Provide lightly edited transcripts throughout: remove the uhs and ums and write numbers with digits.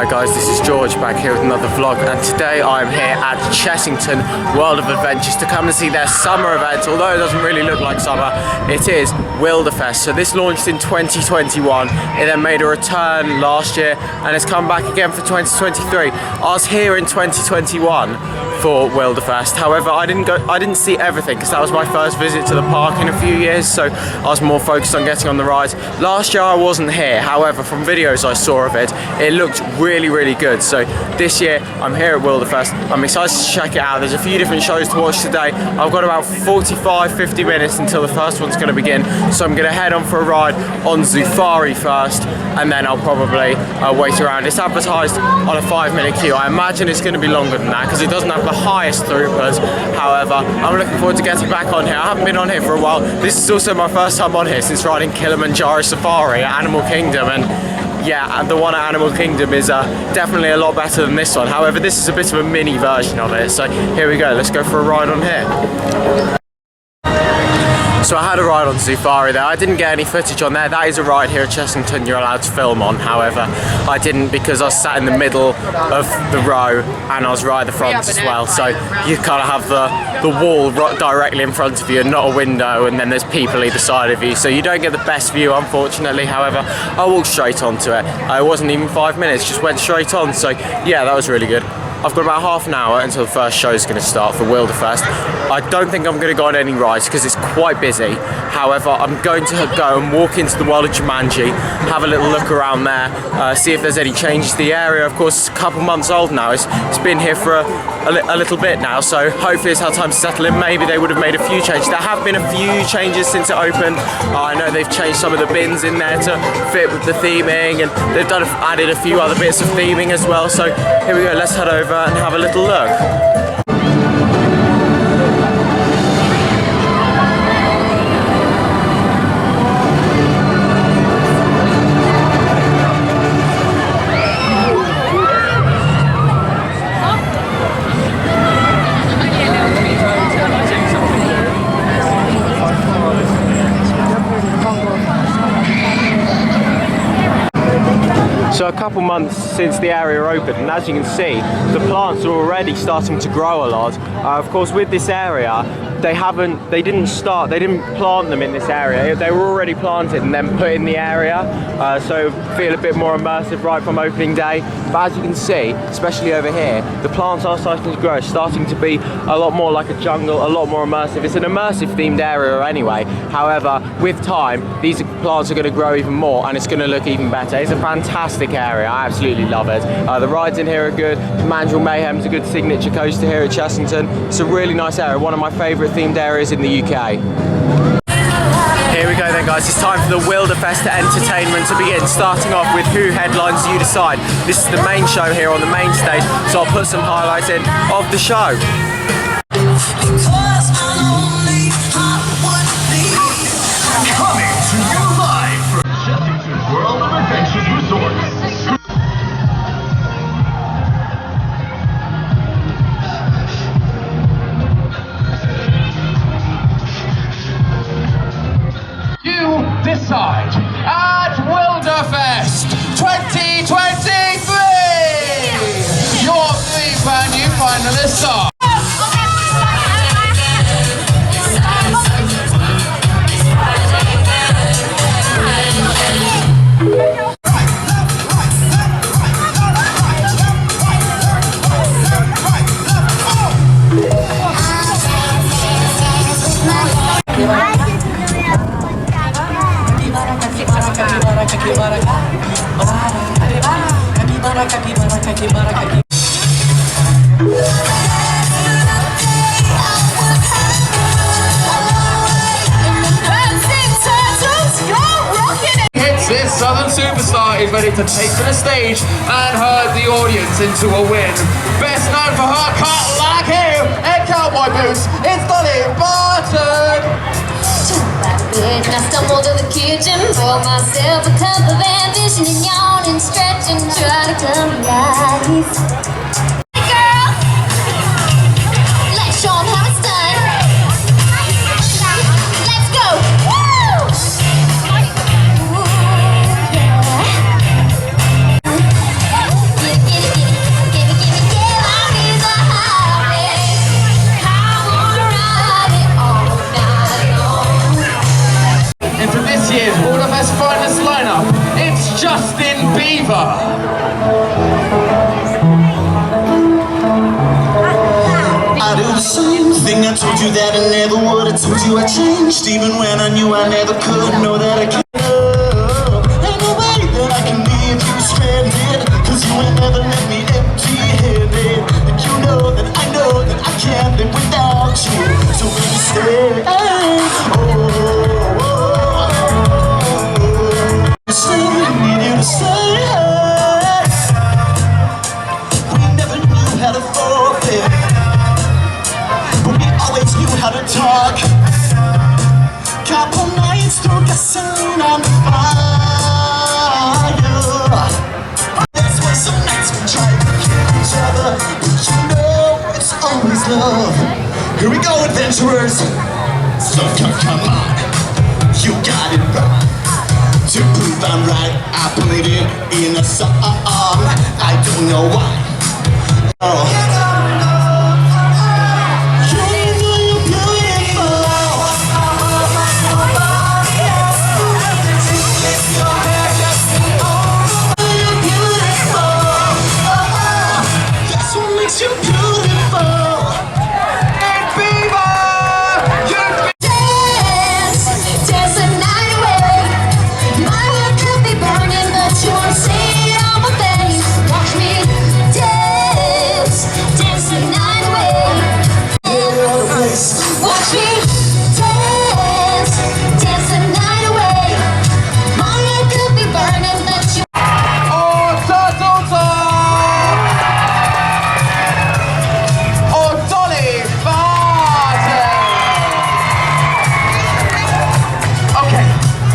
Hi guys, this is George back here with another vlog, and today I'm here at Chessington World of Adventures to come and see their summer event. Although it doesn't really look like summer, it is Wilderfest. So this launched in 2021, it then made a return last year and has come back again for 2023. I was here in 2021 for Wilderfest. However, I didn't see everything because that was my first visit to the park in a few years, so I was more focused on getting on the rides. Last year I wasn't here, however from videos I saw of it, it looked really good. So this year I'm here at Wilderfest. I'm excited to check it out. There's a few different shows to watch today. I've got about 45-50 minutes until the first one's going to begin, so I'm going to head on for a ride on Zufari first, and then I'll probably wait around. It's advertised on a 5-minute queue. I imagine it's going to be longer than that because it doesn't have the highest throughput. However, I'm looking forward to getting back on here. I haven't been on here for a while. This is also my first time on here since riding Kilimanjaro Safari at Animal Kingdom, and yeah, the one at Animal Kingdom is definitely a lot better than this one. However, this is a bit of a mini version of it, so here we go. Let's go for a ride on here. So I had a ride on Zufari there. I didn't get any footage on there. That is a ride here at Chessington you're allowed to film on. However, I didn't because I was sat in the middle of the row and I was right at the front as well. So you kind of have the wall directly in front of you and not a window, and then there's people either side of you. So you don't get the best view, unfortunately. However, I walked straight onto it. It wasn't even 5 minutes, just went straight on. So yeah, that was really good. I've got about half an hour until the first show is going to start for Wilderfest. I don't think I'm going to go on any rides because it's quite busy. However, I'm going to go and walk into the world of Jumanji, have a little look around there, see if there's any changes to the area. Of course, it's a couple months old now. It's been here for a little bit now, so hopefully it's had time to settle in. Maybe they would have made a few changes. There have been a few changes since it opened. I know they've changed some of the bins in there to fit with the theming, and they've added a few other bits of theming as well. So here we go, let's head over and have a little look. So a couple months since the area opened, and as you can see, the plants are already starting to grow a lot. Of course, with this area, they didn't plant them in this area. They were already planted and then put in the area, so feel a bit more immersive right from opening day. But as you can see, especially over here, the plants are starting to grow, starting to be a lot more like a jungle, a lot more immersive. It's an immersive themed area anyway. However, with time, these plants are going to grow even more and it's going to look even better. It's a fantastic area. I absolutely love it. The rides in here are good. Mandrill Mayhem's a good signature coaster here at Chessington. It's a really nice area, one of my favourite themed areas in the UK. Here we go then guys, it's time for the Wilderfest entertainment to begin, starting off with Who Headlines You Decide. This is the main show here on the main stage, so I'll put some highlights in of the show. Coming to you live from Chessington World of Adventures Resorts. Decide at Wilderfest 2023. Your 3 brand new finalists are This Southern superstar is ready to take to the stage and herd the audience into a win. Best known for her cut like him and cowboy boots, it's Dolly Parton. I stumbled to the kitchen, poured myself a cup of ambition and yawn and stretch and try to come alive. Hey girl, let's show 'em how it's done. Let's go. Woo! Ooh, yeah. Beaver. I do the same thing. I told you that I never would. I told you I changed, even when I knew I never could. Know that I can't. Ain't no way that I can leave you stranded, 'cause you ain't never left me empty-handed. And you know that I can't live without you. So will you stay? Need you to stay. We never knew how to forfeit, but we always knew how to talk. Couple nights through gasoline on fire. That's why some nights we try to kill each other, but you know it's always love. Here we go, adventurers. So come on, you got it right. To prove I'm right, I put it in a song. I don't know why. Oh. You beautiful. Hey, Beaver! Dance, dance the night away. My heart could be burning, but you won't see it on my face. Watch me dance, dance the night away. Watch me dance, dance the night away. My heart could be burning, but you. Oh, Turtle Talk! Oh, Dolly Parton! Okay,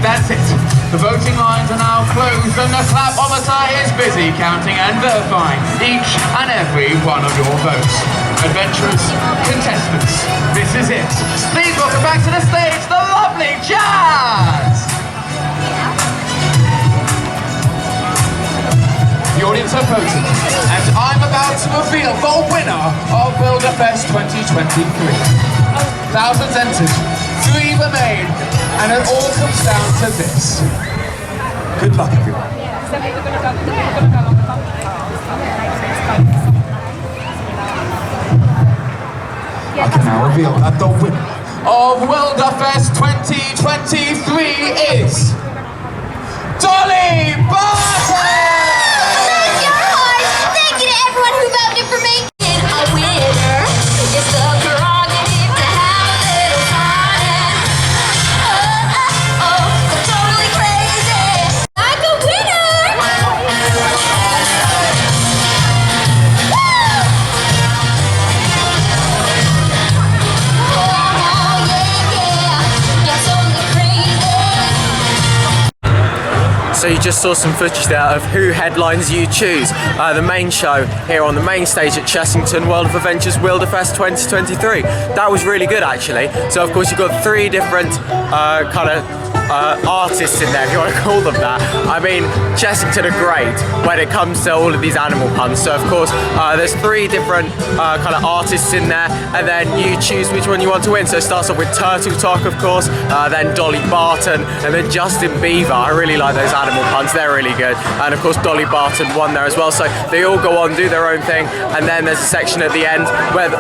that's it. The voting lines are now closed and the clapometer is busy counting and verifying each and every one of your votes. Adventurers, contestants, this is it. Please welcome back to the stage the lovely Jazz! The audience have voted, and I'm about to reveal the winner of Wilderfest 2023. Thousands entered, 3 remain, and it all comes down to this. Good luck, everyone. I can now reveal that the winner of Wilderfest 2023 is Dolly Parton! Thank you to everyone who voted for me. A winner is the prerogative to have a little fun. I'm totally crazy. Like a winner. Oh, yeah. You're totally crazy. So you just saw some footage there of who headlines You Choose, the main show here on the main stage at Chessington World of Adventures Wilderfest 2023. That was really good actually. So of course you've got 3 different kind of artists in there, if you want to call them that. I mean, Chessington are great when it comes to all of these animal puns. So of course there's 3 different kind of artists in there, and then you choose which one you want to win. So it starts off with Turtle Talk, of course, then Dolly Parton, and then Justin Bieber. I really like those animal puns, they're really good. And of course Dolly Parton won there as well. So they all go on, do their own thing, and then there's a section at the end where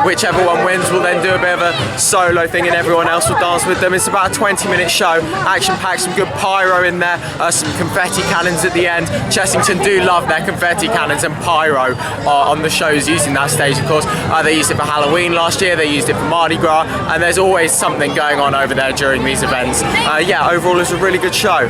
whichever one wins will then do a bit of a solo thing and everyone else will dance with them. It's about a 20-minute show, action-packed, some good pyro in there, some confetti cannons at the end. Chessington do love their confetti cannons and pyro on the shows using that stage, of course. They used it for Halloween last year, they used it for Mardi Gras, and there's always something going on over there during these events. Yeah, overall it's a really good show.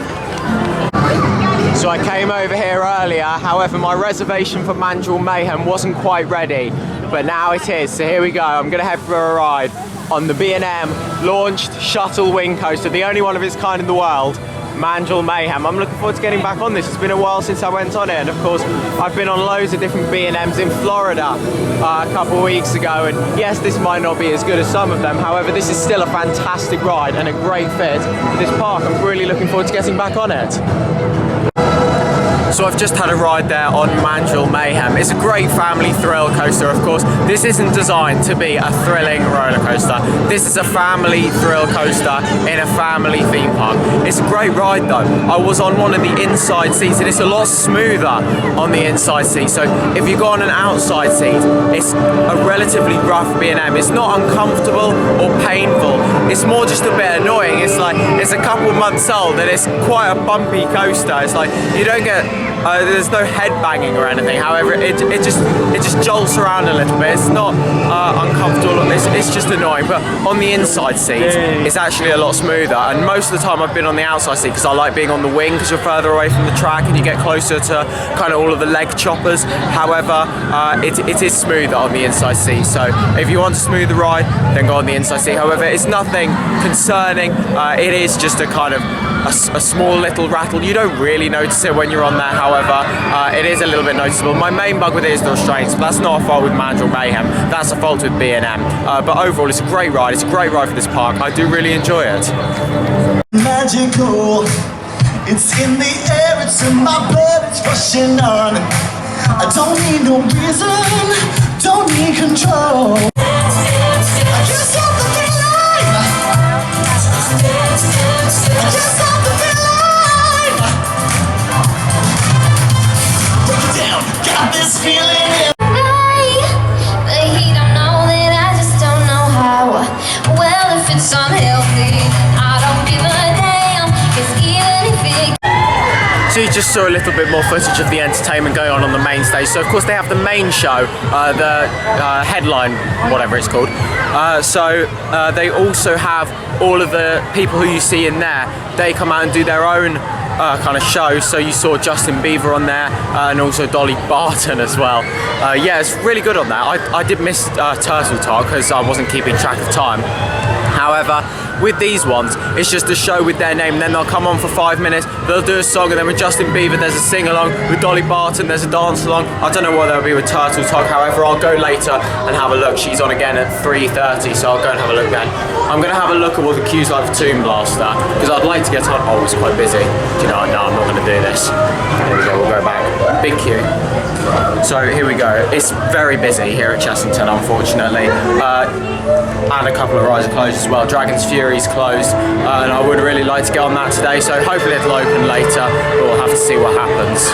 So I came over here earlier, however my reservation for Mandrill Mayhem wasn't quite ready, but now it is, so here we go. I'm going to head for a ride on the B&M launched shuttle wing coaster, the only one of its kind in the world, Mandrill Mayhem. I'm looking forward to getting back on this. It's been a while since I went on it, and of course I've been on loads of different B&Ms in Florida a couple of weeks ago, and yes, this might not be as good as some of them, however this is still a fantastic ride and a great fit for this park. I'm really looking forward to getting back on it. So I've just had a ride there on Mandrill Mayhem. It's a great family thrill coaster, of course. This isn't designed to be a thrilling roller coaster. This is a family thrill coaster in a family theme park. It's a great ride though. I was on one of the inside seats and it's a lot smoother on the inside seat. So if you go on an outside seat, it's a relatively rough B&M. It's not uncomfortable or painful. It's more just a bit annoying. It's like, it's a couple months old and it's quite a bumpy coaster. It's like, you don't get, there's no head banging or anything. However, it just jolts around a little bit. It's not uncomfortable. It's just annoying. But on the inside seat, it's actually a lot smoother. And most of the time, I've been on the outside seat because I like being on the wing because you're further away from the track and you get closer to kind of all of the leg choppers. However, it is smoother on the inside seat. So if you want a smoother ride, then go on the inside seat. However, it's nothing concerning. It is just a kind of a small little rattle. You don't really notice it when you're on there. However, it is a little bit noticeable. My main bug with it is the restraints, but that's not a fault with Mandrill Mayhem. That's a fault with B&M. But overall, it's a great ride. It's a great ride for this park. I do really enjoy it. Magical, it's in the air, it's in my blood, it's rushing on. I don't need no reason, don't need control. I can't stop the feeling. I can't stop the feeling. Break it down, got this feeling. But he don't know that I just don't know how. Well, if it's unhealthy, I don't give a damn. 'Cause even if it So you just saw a little bit more footage of the entertainment going on the main stage. So of course they have the main show, the headline, whatever it's called. They also have all of the people who you see in there. They come out and do their own kind of show. So you saw Justin Bieber on there and also Dolly Parton as well. Yeah, it's really good on that. I did miss Turtle Talk because I wasn't keeping track of time. However, with these ones, it's just a show with their name, and then they'll come on for 5 minutes, they'll do a song, and then with Justin Bieber there's a sing-along, with Dolly Parton there's a dance-along. I don't know what there'll be with Turtle Talk, however I'll go later and have a look. She's on again at 3:30, so I'll go and have a look then. I'm going to have a look at what the queue's like for Toon Blaster, because I'd like to get on. Oh, it's quite busy. Do you know what? No, I'm not going to do this. Here we go, we'll go back. Big queue. So here we go. It's very busy here at Chessington, unfortunately. And a couple of rides are closed as well. Dragon's Fury's closed, and I would really like to get on that today, so hopefully it'll open later, but we'll have to see what happens.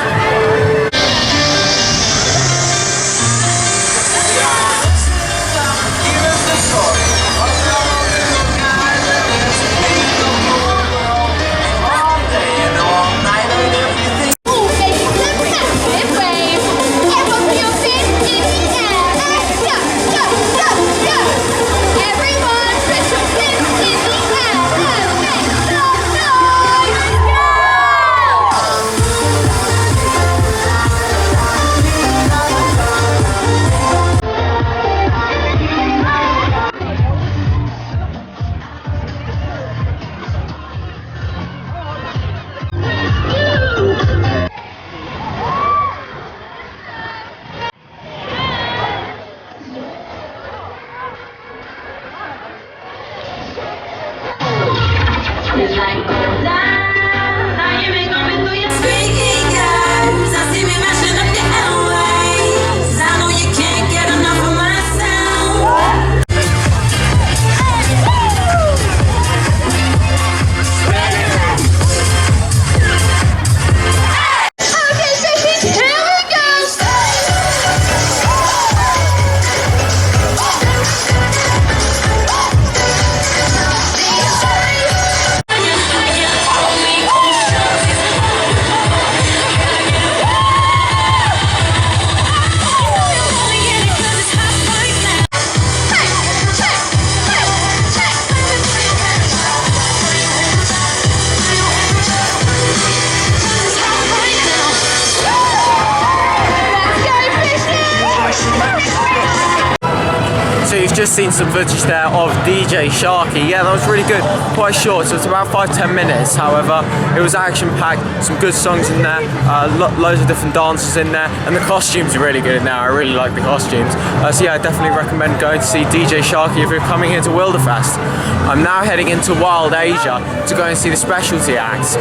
just seen some footage there of DJ Sharky. Yeah, that was really good. Quite short, so it's about 5-10 minutes. However, it was action-packed, some good songs in there, loads of different dancers in there, and the costumes are really good in there. I really like the costumes. So yeah, I definitely recommend going to see DJ Sharky if you're coming here to Wilderfest. I'm now heading into Wild Asia to go and see the specialty acts.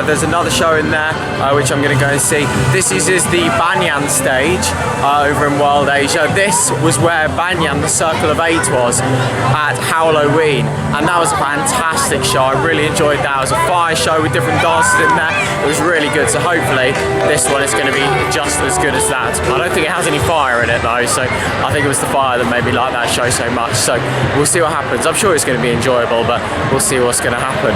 There's another show in there which I'm going to go and see. This is the Banyan stage over in Wild Asia. This was where Banyan, the Circle of Eight, was at Halloween, and that was a fantastic show. I really enjoyed that. It was a fire show with different dances in there. It was really good, so hopefully this one is going to be just as good as that. I don't think it has any fire in it though, so I think it was the fire that made me like that show so much. So we'll see what happens. I'm sure it's going to be enjoyable, but we'll see what's going to happen.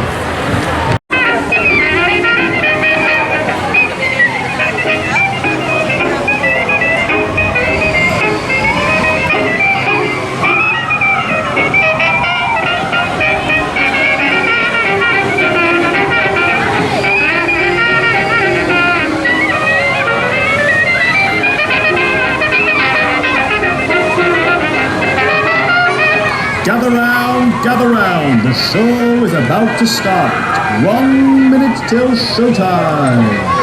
Gather round, the show is about to start. 1 minute till showtime.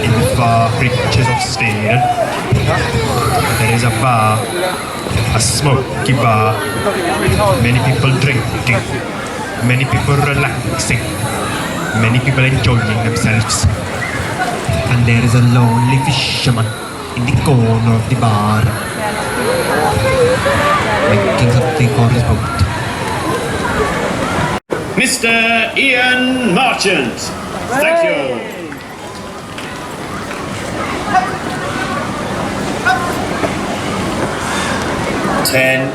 in the far reaches of Sweden. There is a bar, a smoky bar, many people drinking, many people relaxing, many people enjoying themselves. And there is a lonely fisherman in the corner of the bar, making something for his boat. Mr. Ian Marchant. Thank you. Ten,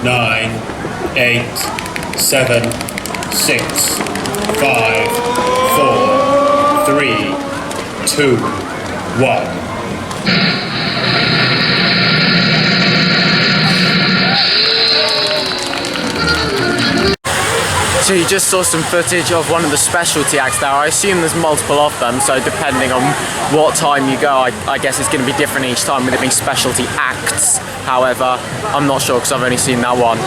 9, 8, 7, 6, 5, 4, 3, 2, 1. So you just saw some footage of one of the specialty acts there. I assume there's multiple of them, so depending on what time you go, I guess it's going to be different each time with it being specialty acts. However, I'm not sure because I've only seen that one.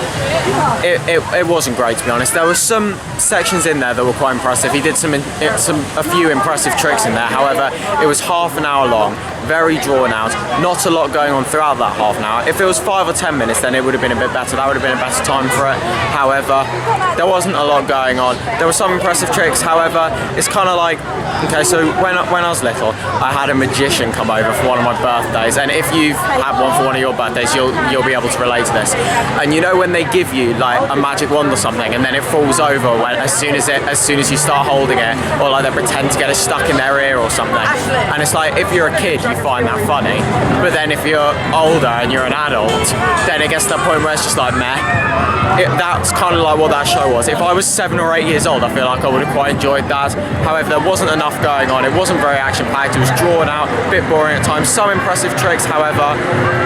It wasn't great, to be honest. There were some sections in there that were quite impressive. He did a few impressive tricks in there. However, it was half an hour long, very drawn out, not a lot going on throughout that half an hour. If it was 5 or 10 minutes, then it would have been a bit better. That would have been a better time for it. However, there wasn't a lot going on. There were some impressive tricks. However, it's kind of like, okay, so when I was little, I had a magician come over for one of my birthdays, and if you've had one for one of your birthdays, you'll be able to relate to this. And you know when they give you like a magic wand or something, and then it falls over as soon as you start holding it, or like they pretend to get it stuck in their ear or something. And it's like, if you're a kid, you find that funny. But then if you're older and you're an adult, then it gets to that point where it's just like meh. That's kind of like what that show was. If I was 7 or 8 years old, I feel like I would have quite enjoyed that. However, there wasn't enough going on. It wasn't very action-packed. It was drawn out, a bit boring at times. Some impressive tricks, however,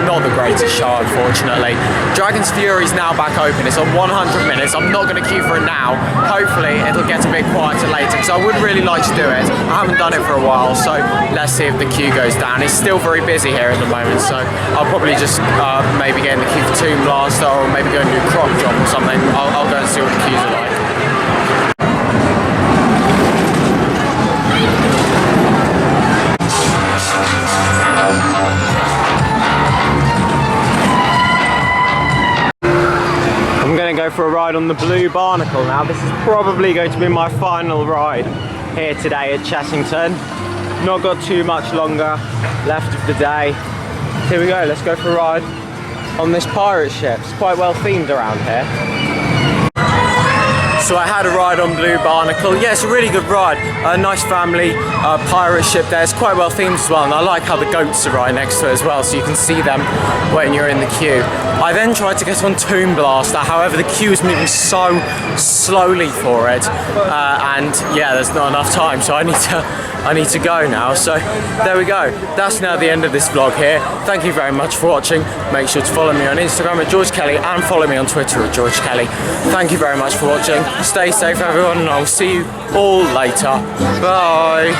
not the greatest show, unfortunately. Dragon's Fury is now back open. It's on 100 minutes. I'm not going to queue for it now. Hopefully, it'll get a bit quieter later, because I would really like to do it. I haven't done it for a while, so let's see if the queue goes down. It's still very busy here at the moment, so I'll probably just maybe get in the queue for Tomb Blaster, or maybe go and do Crop Drop or something. I'll go and see what the queues are like. I'm going to go for a ride on the Blue Barnacle now. This is probably going to be my final ride here today at Chessington. Not got too much longer left of the day. Here we go, let's go for a ride on this pirate ship. It's quite well themed around here. So I had a ride on Blue Barnacle. Yeah, it's a really good ride. A nice family pirate ship there. It's quite well themed as well, and I like how the goats are right next to it as well, so you can see them when you're in the queue. I then tried to get on Tomb Blaster, however the queue is moving so slowly for it, and yeah, there's not enough time, so I need to go now. So there we go. That's now the end of this vlog here. Thank you very much for watching. Make sure to follow me on Instagram at George Kelly and follow me on Twitter at George Kelly. Thank you very much for watching. Stay safe everyone, and I'll see you all later. Bye.